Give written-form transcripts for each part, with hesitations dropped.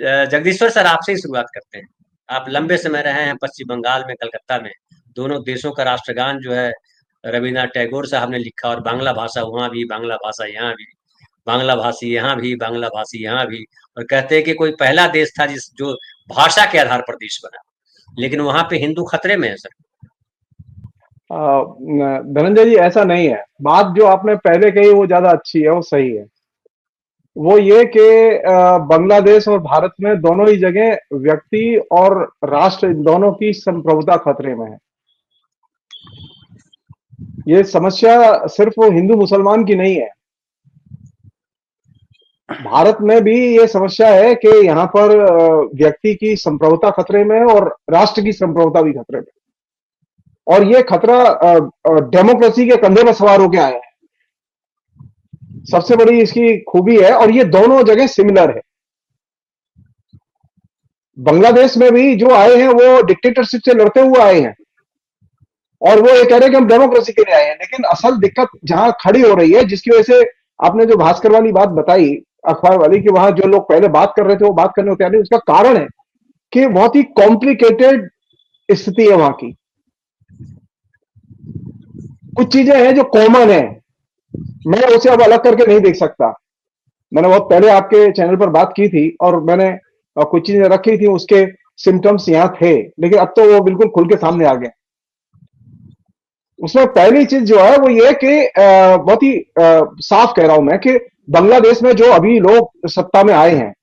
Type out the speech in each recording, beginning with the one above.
जगदीश्वर sir, आपसे ही शुरुआत करते हैं। आप लंबे समय रहे हैं पश्चिम बंगाल में, कलकत्ता में। दोनों देशों का राष्ट्रगान जो है रवीन्द्रनाथ टैगोर साहब ने लिखा, और बांग्ला भाषा वहाँ भी, बांग्ला भाषा यहाँ भी, बांग्ला भाषी यहाँ भी, बांग्ला भाषी यहाँ भी। और कहते हैं कि कोई पहला देश था जिस जो भाषा के आधार पर देश बना, लेकिन वहाँ पे हिंदू खतरे में है सर। धनंजय जी, ऐसा नहीं है। बात जो आपने पहले कही वो ज्यादा अच्छी है, वो सही है। वो ये कि बांग्लादेश और भारत में दोनों ही जगह व्यक्ति और राष्ट्र, इन दोनों की संप्रभुता खतरे में है। ये समस्या सिर्फ हिंदू मुसलमान की नहीं है। भारत में भी ये समस्या है कि यहाँ पर व्यक्ति की संप्रभुता खतरे में है और राष्ट्र की संप्रभुता भी खतरे में। और ये खतरा डेमोक्रेसी के कंधे पर सवार होकर आया है। सबसे बड़ी इसकी खूबी है, और ये दोनों जगह सिमिलर है। बांग्लादेश में भी जो आए हैं वो डिक्टेटरशिप से लड़ते हुए आए हैं, और वो ये कह रहे हैं कि हम डेमोक्रेसी के लिए आए हैं। लेकिन असल दिक्कत जहां खड़ी हो रही है, जिसकी वजह से आपने जो भास्कर वाली बात बताई, अखबार वाली, कि वहां जो लोग पहले बात कर रहे थे वो बात करने को तैयार नहीं, उसका कारण है कि बहुत ही कॉम्प्लिकेटेड स्थिति है वहां की। कुछ चीजें हैं जो कॉमन है, मैं उसे अब अलग करके नहीं देख सकता। मैंने बहुत पहले आपके चैनल पर बात की थी, और मैंने कुछ चीजें रखी थी, उसके सिम्टम्स यहां थे, लेकिन अब तो वो बिल्कुल खुल के सामने आ गए। उसमें पहली चीज जो है वो ये कि बहुत ही साफ कह रहा हूं मैं कि बांग्लादेश में जो अभी लोग सत्ता में आए हैं,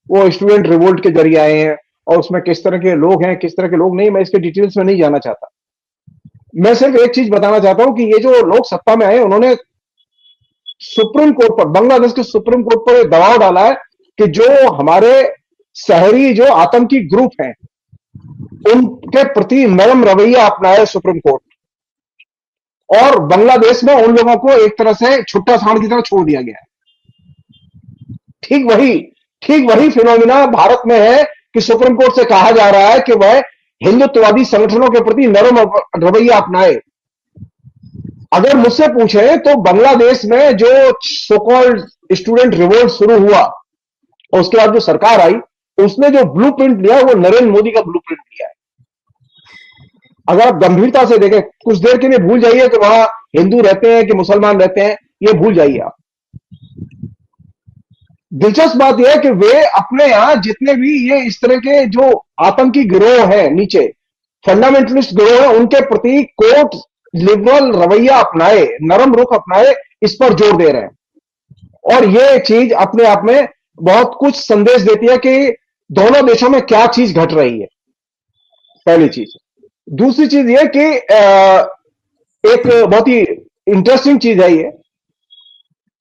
वो स्टूडेंट रिवोल्ट के जरिए आए हैं, और उसमें किस तरह के लोग हैं, किस तरह के लोग नहीं, मैं इसके डिटेल्स में नहीं जाना चाहता। मैं सिर्फ एक चीज बताना चाहता हूं कि ये जो लोग सत्ता में आए, उन्होंने सुप्रीम कोर्ट पर, बांग्लादेश के सुप्रीम कोर्ट पर दबाव डाला है कि जो हमारे शहरी जो आतंकी ग्रुप हैं, उनके प्रति नरम रवैया अपनाए सुप्रीम कोर्ट, और बांग्लादेश में उन लोगों को एक तरह से छुट्टा सांड की तरह छोड़ दिया गया है। ठीक वही फिनोमिना भारत में है कि सुप्रीम कोर्ट से कहा जा रहा है कि वह हिंदुत्ववादी संगठनों के प्रति नरम रवैया अपनाए। अगर मुझसे पूछे तो बांग्लादेश में जो सो कॉल्ड स्टूडेंट रिवोल्ट शुरू हुआ, और उसके बाद जो सरकार आई, उसने जो ब्लूप्रिंट लिया वो नरेंद्र मोदी का ब्लूप्रिंट लिया है। अगर आप गंभीरता से देखें, कुछ देर के लिए भूल जाइए कि वहां हिंदू रहते हैं कि मुसलमान रहते हैं, ये भूल जाइए आप। दिलचस्प बात यह है कि वे अपने यहां जितने भी ये इस तरह के जो आतंकी गिरोह हैं, नीचे फंडामेंटलिस्ट गिरोह है, उनके प्रति कोर्ट लिबरल रवैया अपनाए, नरम रुख अपनाए, इस पर जोर दे रहे हैं। और ये चीज अपने आप में बहुत कुछ संदेश देती है कि दोनों देशों में क्या चीज घट रही है, पहली चीज। दूसरी चीज ये कि एक बहुत ही इंटरेस्टिंग चीज है ये,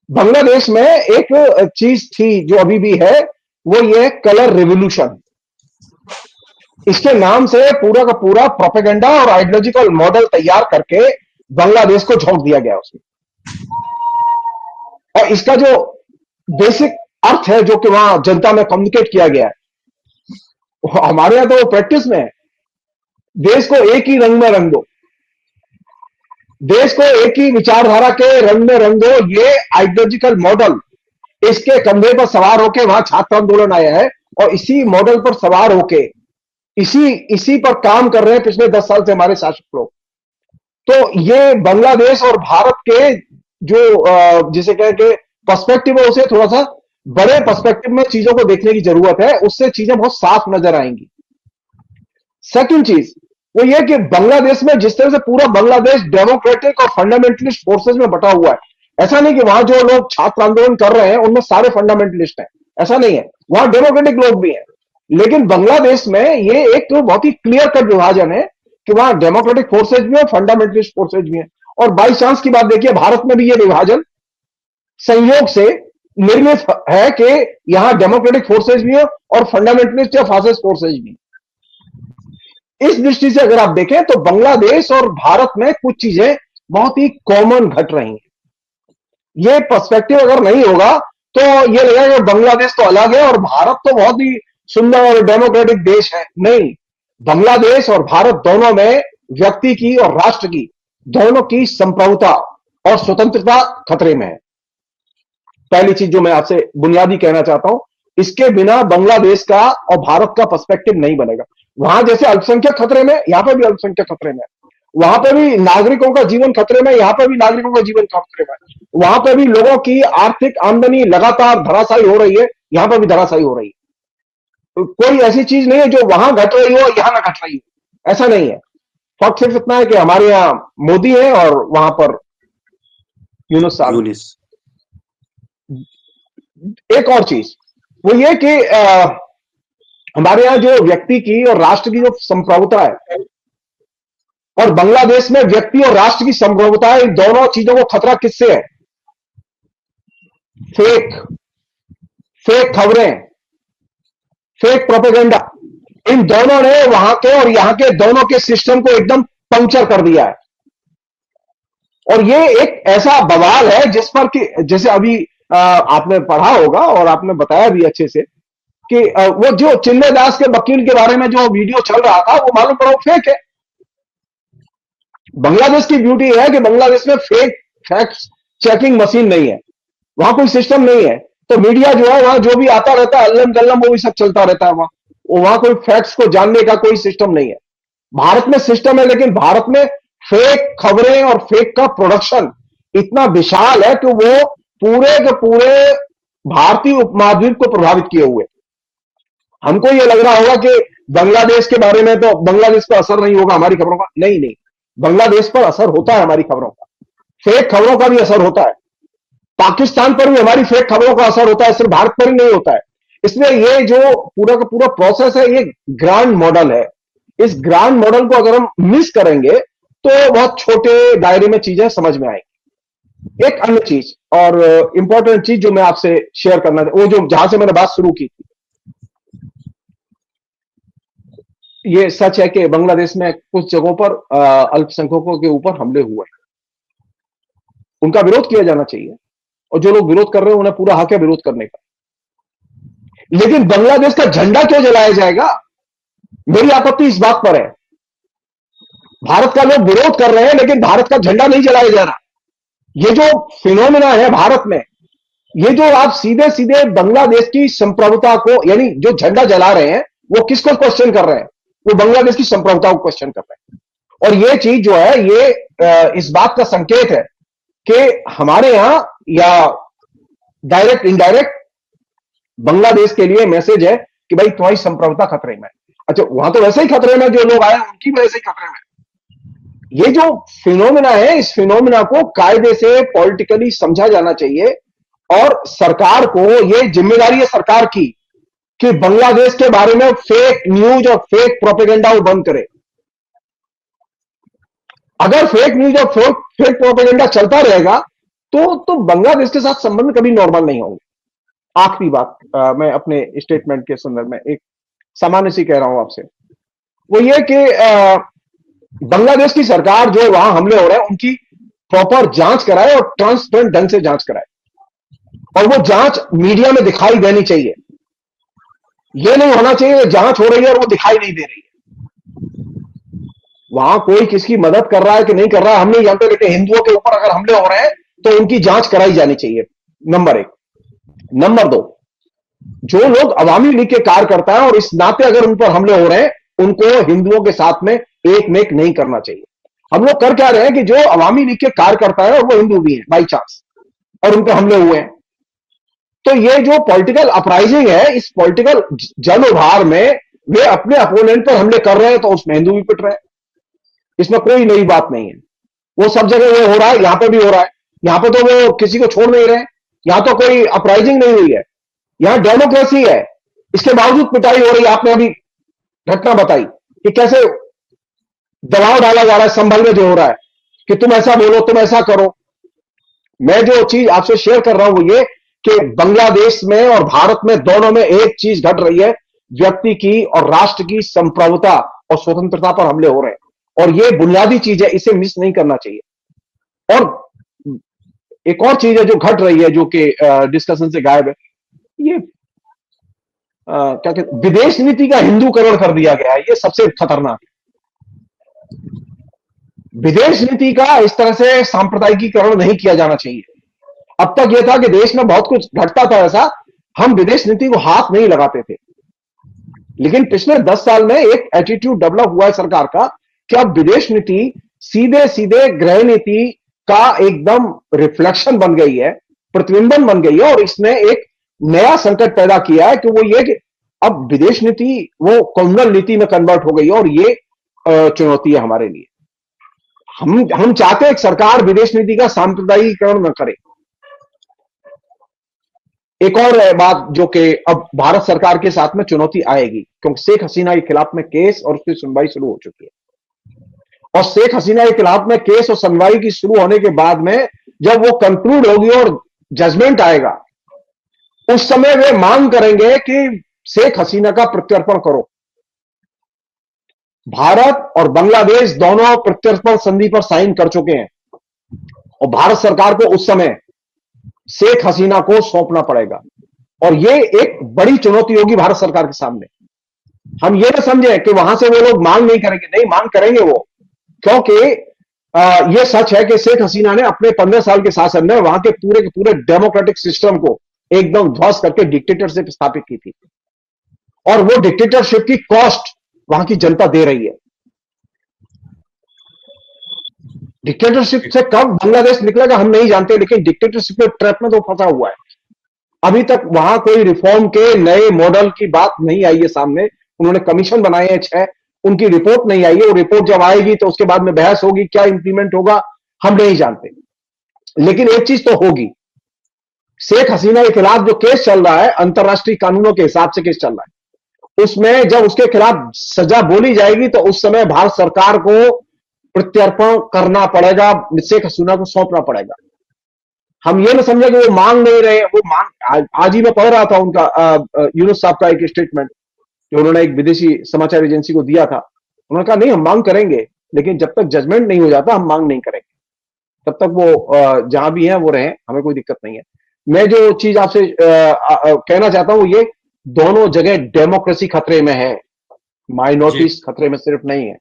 बांग्लादेश में एक चीज थी जो अभी भी है, वो ये कलर रिवॉल्यूशन। इसके नाम से पूरा का पूरा प्रोपेगेंडा और आइडियोलॉजिकल मॉडल तैयार करके बांग्लादेश को झोंक दिया गया उसमें। और इसका जो बेसिक अर्थ है, जो कि वहां जनता में कम्युनिकेट किया गया है, हमारे यहां तो प्रैक्टिस में है, देश को एक ही रंग में रंग दो, देश को एक ही विचारधारा के रंग में रंग दो, ये आइडियोलॉजिकल मॉडल इसके कंधे पर सवार होकर वहां छात्र आंदोलन आया है, और इसी मॉडल पर सवार होकर इसी पर काम कर रहे हैं पिछले 10 साल से हमारे शासक लोग। तो ये बांग्लादेश और भारत के जो जिसे कह के पर्सपेक्टिव है, उसे थोड़ा सा बड़े पर्सपेक्टिव में चीजों को देखने की जरूरत है, उससे चीजें बहुत साफ नजर आएंगी। सेकंड चीज वो ये कि बांग्लादेश में जिस तरह से पूरा बांग्लादेश डेमोक्रेटिक और फंडामेंटलिस्ट फोर्सेस में बटा हुआ है, ऐसा नहीं कि वहां जो लोग छात्र आंदोलन कर रहे हैं उनमें सारे फंडामेंटलिस्ट हैं, ऐसा नहीं है, वहां डेमोक्रेटिक लोग भी हैं। लेकिन बांग्लादेश में ये एक तो बहुत ही क्लियर कट विभाजन है कि वहां डेमोक्रेटिक फोर्सेज भी है, फंडामेंटलिस्ट फोर्सेज भी है। और बाई चांस की बात देखिए, भारत में भी ये विभाजन संयोग से निर्मित है कि यहां डेमोक्रेटिक फोर्सेज भी है और फंडामेंटलिस्ट या फासिस्ट फोर्सेज भी। इस दृष्टि से अगर आप देखें तो बांग्लादेश और भारत में कुछ चीजें बहुत ही कॉमन घट रही हैं। ये पर्सपेक्टिव अगर नहीं होगा तो ये लगेगा कि बांग्लादेश तो अलग है और भारत तो बहुत ही सुंदर और डेमोक्रेटिक देश है। नहीं, बांग्लादेश और भारत दोनों में व्यक्ति की और राष्ट्र की दोनों की संप्रभुता और स्वतंत्रता खतरे में है। पहली चीज जो मैं आपसे बुनियादी कहना चाहता हूं इसके बिना बांग्लादेश का और भारत का पर्सपेक्टिव नहीं बनेगा। वहां जैसे अल्पसंख्यक खतरे में, यहां पर भी अल्पसंख्यक खतरे में, वहां पर भी नागरिकों का जीवन खतरे में, यहां पर भी नागरिकों का जीवन खतरे में, वहां पर भी लोगों की आर्थिक आमदनी लगातार धराशायी हो रही है, यहां पर भी धराशायी हो रही है। कोई ऐसी चीज नहीं है जो वहां घट रही हो यहां ना घट रही हो, ऐसा नहीं है। फर्क सिर्फ इतना है कि हमारे यहाँ मोदी है और वहां पर यूनुस साहब। यूनिस। एक और चीज वो ये कि हमारे यहाँ जो व्यक्ति की और राष्ट्र की जो संप्रभुता है, और बांग्लादेश में व्यक्ति और राष्ट्र की संप्रभुता है, इन दोनों चीजों को खतरा किससे है? फेक फेक खबरें, फेक प्रोपेगेंडा, इन दोनों ने वहां के और यहां के दोनों के सिस्टम को एकदम पंक्चर कर दिया है। और ये एक ऐसा बवाल है जिस पर कि जैसे अभी आपने पढ़ा होगा और आपने बताया भी अच्छे से कि वो जो चिन्मय दास के वकील के बारे में जो वीडियो चल रहा था वो मालूम पड़ा फेक है। बांग्लादेश की ब्यूटी है कि बांग्लादेश में फेक फैक्ट चेकिंग मशीन नहीं है, वहां कोई सिस्टम नहीं है। तो मीडिया जो है वहां जो भी आता रहता है अल्लम गल्लम वो भी सब चलता रहता है। वहां कोई फैक्ट्स को जानने का कोई सिस्टम नहीं है। भारत में सिस्टम है, लेकिन भारत में फेक खबरें और फेक का प्रोडक्शन इतना विशाल है कि वो पूरे के पूरे भारतीय उपमहाद्वीप को प्रभावित किए हुए। हमको ये लग रहा होगा कि बांग्लादेश के बारे में तो बांग्लादेश पर असर नहीं होगा हमारी खबरों का, नहीं नहीं, बांग्लादेश पर असर होता है हमारी खबरों का, फेक खबरों का भी असर होता है। पाकिस्तान पर भी हमारी फेक खबरों का असर होता है, सिर्फ भारत पर ही नहीं होता है। इसलिए ये जो पूरा का पूरा प्रोसेस है ये ग्रांड मॉडल है। इस ग्रांड मॉडल को अगर हम मिस करेंगे तो बहुत छोटे दायरे में चीजें समझ में आएंगी। एक अन्य चीज और इंपॉर्टेंट चीज जो मैं आपसे शेयर करना था, वो जो जहां से मैंने बात शुरू की थी, ये सच है कि बांग्लादेश में कुछ जगहों पर अल्पसंख्यकों के ऊपर हमले हुए हैं, उनका विरोध किया जाना चाहिए और जो लोग विरोध कर रहे हैं उन्हें पूरा हक है विरोध करने का। लेकिन बांग्लादेश का झंडा क्यों जलाया जाएगा? मेरी आपत्ति इस बात पर है। भारत का लोग विरोध कर रहे हैं लेकिन भारत का झंडा नहीं जलाया जा रहा। ये जो फिनोमिना है भारत में, ये जो आप सीधे सीधे बांग्लादेश की संप्रभुता को, यानी जो झंडा जला रहे हैं वो किसको क्वेश्चन कर रहे हैं? वो बांग्लादेश की संप्रभुता को क्वेश्चन कर रहे हैं। और ये चीज जो है ये इस बात का संकेत है कि हमारे यहां या डायरेक्ट इनडायरेक्ट बांग्लादेश के लिए मैसेज है कि भाई तुम्हारी संप्रभुता खतरे में। अच्छा, वहां तो वैसे ही खतरे में, जो लोग आए उनकी वजह से ही खतरे में। ये जो फिनोमिना है, इस फिनोमिना को कायदे से पॉलिटिकली समझा जाना चाहिए और सरकार को ये जिम्मेदारी है सरकार की कि बांग्लादेश के बारे में फेक न्यूज और फेक प्रोपेगेंडा वो बंद करे। अगर फेक न्यूज और फेक प्रोपेगेंडा चलता रहेगा तो बांग्लादेश के साथ संबंध कभी नॉर्मल नहीं होंगे। आखिरी बात मैं अपने स्टेटमेंट के संदर्भ में एक सामान्य सी कह रहा हूं आपसे, वो ये कि बांग्लादेश की सरकार जो वहां हमले हो रहे हैं उनकी प्रॉपर जांच कराए और ट्रांसपेरेंट ढंग से जांच कराए, और वो जांच मीडिया में दिखाई देनी चाहिए। ये नहीं होना चाहिए जांच हो रही है और वो दिखाई नहीं दे रही है। वहां कोई किसकी मदद कर रहा है कि नहीं कर रहा है हम नहीं जानते, लेकिन हिंदुओं के ऊपर अगर हमले हो रहे हैं तो उनकी जांच कराई जानी चाहिए, नंबर एक। नंबर दो, जो लोग अवामी लीग के कार्यकर्ता हैं और इस नाते अगर उन पर हमले हो रहे हैं, उनको हिंदुओं के साथ में एक मेक नहीं करना चाहिए। हम लोग कर क्या रहे हैं कि जो अवामी लीग के कार्यकर्ता है और वो हिंदू भी है बाई चांस, और उन पर हमले हुए हैं, तो ये जो पॉलिटिकल अपराइजिंग है, इस पॉलिटिकल जन उभार में वे अपने अपोनेंट पर हमले कर रहे हैं तो उसमें हिंदू भी पिट रहे हैं। इसमें कोई नई बात नहीं है, वो सब जगह वो हो रहा है, यहां पर भी हो रहा है। यहां पर तो वो किसी को छोड़ नहीं रहे, यहां तो कोई अपराइजिंग नहीं हुई है, यहां डेमोक्रेसी है, इसके बावजूद पिटाई हो रही है। आपने अभी घटना बताई कि कैसे दबाव डाला जा रहा है, संभल में जो हो रहा है कि तुम ऐसा बोलो, तुम ऐसा करो। मैं जो चीज आपसे शेयर कर रहा हूं वो ये कि बांग्लादेश में और भारत में दोनों में एक चीज घट रही है, व्यक्ति की और राष्ट्र की संप्रभुता और स्वतंत्रता पर हमले हो रहे हैं, और ये बुनियादी चीज है, इसे मिस नहीं करना चाहिए। और एक और चीज है जो घट रही है, जो कि डिस्कशन से गायब है, ये क्या कहते, विदेश नीति का हिंदूकरण कर दिया गया है। ये सबसे खतरनाक है। विदेश नीति का इस तरह से सांप्रदायिकीकरण नहीं किया जाना चाहिए। अब तक यह था कि देश में बहुत कुछ घटता था ऐसा, हम विदेश नीति को हाथ नहीं लगाते थे। लेकिन पिछले 10 साल में एक एटीट्यूड डेवलप हुआ है सरकार का कि अब विदेश नीति सीधे सीधे गृह नीति का एकदम रिफ्लेक्शन बन गई है, प्रतिबिंबन बन गई है, और इसने एक नया संकट पैदा किया है कि वो ये कि अब विदेश नीति वो कम्युनल नीति में कन्वर्ट हो गई है, और ये चुनौती है हमारे लिए। हम चाहते हैं कि सरकार विदेश नीति का सांप्रदायिकरण न करे। एक और बात जो कि अब भारत सरकार के साथ में चुनौती आएगी, क्योंकि शेख हसीना के खिलाफ में केस और उसकी सुनवाई शुरू हो चुकी है, और शेख हसीना के खिलाफ में केस और सुनवाई की शुरू होने के बाद में जब वो कंक्लूड होगी और जजमेंट आएगा, उस समय वे मांग करेंगे कि शेख हसीना का प्रत्यर्पण करो। भारत और बांग्लादेश दोनों प्रत्यर्पण संधि पर साइन कर चुके हैं, और भारत सरकार को उस समय शेख हसीना को सौंपना पड़ेगा, और ये एक बड़ी चुनौती होगी भारत सरकार के सामने। हम ये ना समझे कि वहां से वो लोग मांग नहीं करेंगे, नहीं, मांग करेंगे वो, क्योंकि ये सच है कि शेख हसीना ने अपने 15 साल के शासन में वहां के पूरे डेमोक्रेटिक सिस्टम को एकदम ध्वस्त करके डिक्टेटरशिप स्थापित की थी, और वो डिक्टेटरशिप की कॉस्ट वहां की जनता दे रही है। डिक्टेटरशिप से कब बांग्लादेश निकलेगा हम नहीं जानते, लेकिन डिक्टेटरशिप के ट्रैप में तो फंसा हुआ है। अभी तक वहां कोई रिफॉर्म के नए मॉडल की बात नहीं आई है सामने। उन्होंने कमीशन बनाए हैं 6, उनकी रिपोर्ट नहीं आई है। वो रिपोर्ट जब आएगी तो उसके बाद में बहस होगी, क्या इंप्लीमेंट होगा हम नहीं जानते। लेकिन एक चीज तो होगी, शेख हसीना के खिलाफ जो केस चल रहा है, अंतरराष्ट्रीय कानूनों के हिसाब से केस चल रहा है, उसमें जब उसके खिलाफ सजा बोली जाएगी तो उस समय भारत सरकार को प्रत्यर्पण करना पड़ेगा, शेख हसीना को सौंपना पड़ेगा। हम ये ना समझे कि वो मांग नहीं रहे, वो मांग, आज ही मैं पढ़ रहा था उनका यूनुस साहब का एक स्टेटमेंट जो उन्होंने एक विदेशी समाचार एजेंसी को दिया था। उन्होंने कहा नहीं, हम मांग करेंगे, लेकिन जब तक जजमेंट नहीं हो जाता हम मांग नहीं करेंगे, तब तक वो जहां भी हैं वो रहें, हमें कोई दिक्कत नहीं है। मैं जो चीज आपसे कहना चाहता हूं ये, दोनों जगह डेमोक्रेसी खतरे में है, माइनॉरिटीज खतरे में सिर्फ नहीं है।